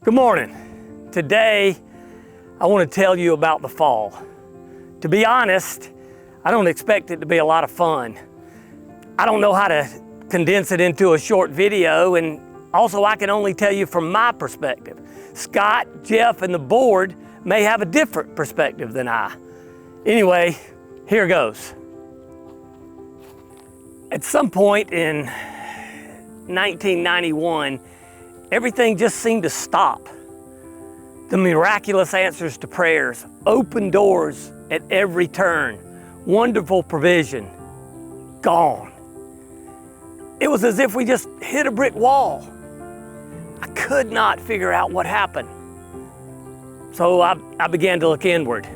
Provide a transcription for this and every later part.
Good morning. Today, I want to tell you about the fall. To be honest, I don't expect it to be a lot of fun. I don't know how to condense it into a short video, and also I can only tell you from my perspective. Scott, Jeff, and the board may have a different perspective than I. Anyway, here goes. At some point in 1991, everything just seemed to stop. The miraculous answers to prayers, open doors at every turn, wonderful provision, gone. It was as if we just hit a brick wall. I could not figure out what happened. So I began to look inward.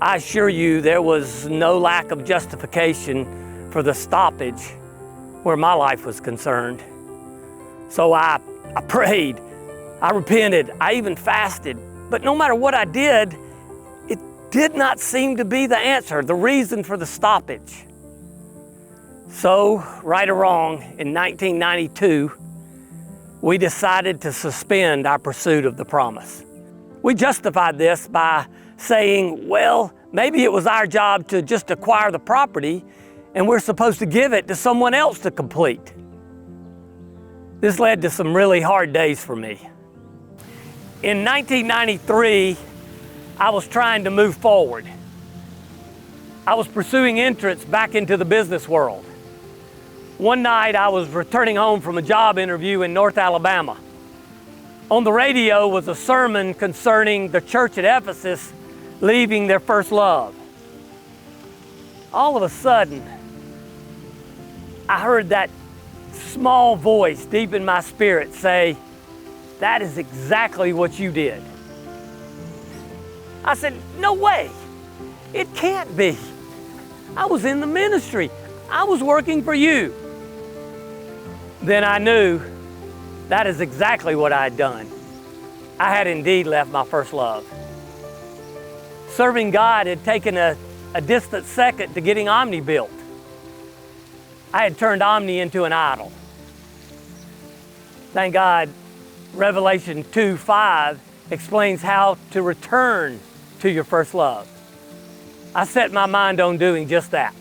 I assure you there was no lack of justification for the stoppage where my life was concerned. So I prayed, I repented, I even fasted. But no matter what I did, it did not seem to be the answer, the reason for the stoppage. So, right or wrong, in 1992, we decided to suspend our pursuit of the promise. We justified this by saying, well, maybe it was our job to just acquire the property and we're supposed to give it to someone else to complete. This led to some really hard days for me. In 1993, I was trying to move forward. I was pursuing entrance back into the business world. One night, I was returning home from a job interview in North Alabama. On the radio was a sermon concerning the church at Ephesus leaving their first love. All of a sudden, I heard that small voice deep in my spirit say, "That is exactly what you did." I said, "No way, it can't be. I was in the ministry. I was working for you." Then I knew that is exactly what I had done. I had indeed left my first love. Serving God had taken a distant second to getting OMNI built. I had turned OMNI into an idol. Thank God, Revelation 2:5 explains how to return to your first love. I set my mind on doing just that.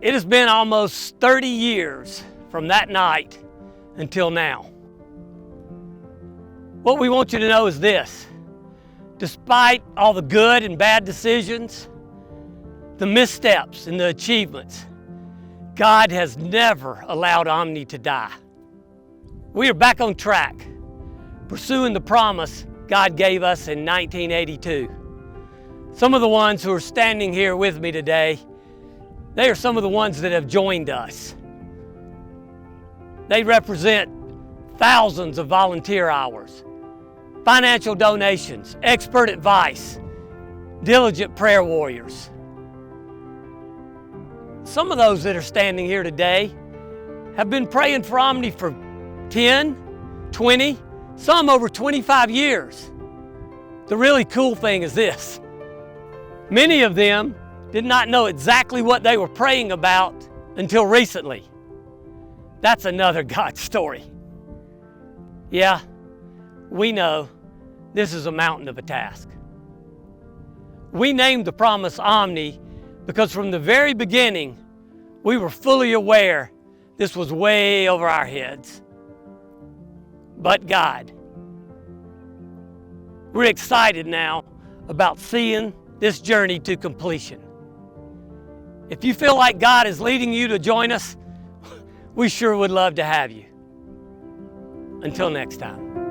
It has been almost 30 years from that night until now. What we want you to know is this: despite all the good and bad decisions, the missteps and the achievements, God has never allowed OMNI to die. We are back on track, pursuing the promise God gave us in 1982. Some of the ones who are standing here with me today, they are some of the ones that have joined us. They represent thousands of volunteer hours, financial donations, expert advice, diligent prayer warriors. Some of those that are standing here today have been praying for OMNI for 10, 20, some over 25 years. The really cool thing is this: many of them did not know exactly what they were praying about until recently. That's another God story. Yeah, we know this is a mountain of a task. We named the promise OMNI because from the very beginning, we were fully aware this was way over our heads. But God. We're excited now about seeing this journey to completion. If you feel like God is leading you to join us, we sure would love to have you. Until next time.